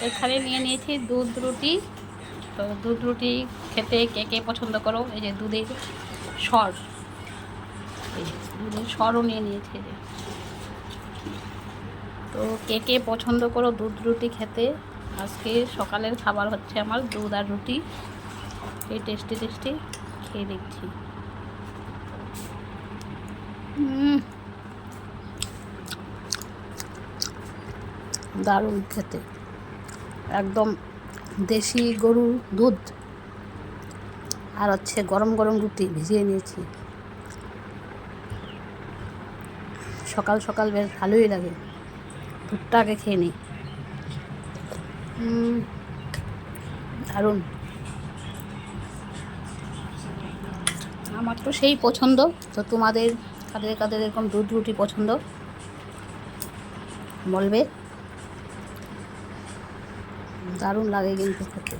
এখানে নিয়ে নিয়েছি দুধ রুটি। তো দুধ রুটি খেতে কে কে পছন্দ করো? এই যে দুধের সর, এই যে দুধের সরও নিয়ে নিয়েছি। যে তো কে কে পছন্দ করো দুধ রুটি খেতে? আজকে সকালের খাবার হচ্ছে আমার দুধ আর রুটি। এই টেস্টি টেস্টি খেয়ে দেখছি। দারুণ খেতে, একদম দেশি গরুর দুধ আর হচ্ছে গরম গরম রুটি ভিজিয়ে নিয়েছি। সকাল সকাল বেশ ভালোই লাগে। দুধটা আগে খেয়ে নিই। দারুণ, আমার তো সেই পছন্দ। তো তোমাদের কাদের কাদের এরকম দুধ রুটি পছন্দ বলবে। দারুণ লাগে কিন্তু খেতে।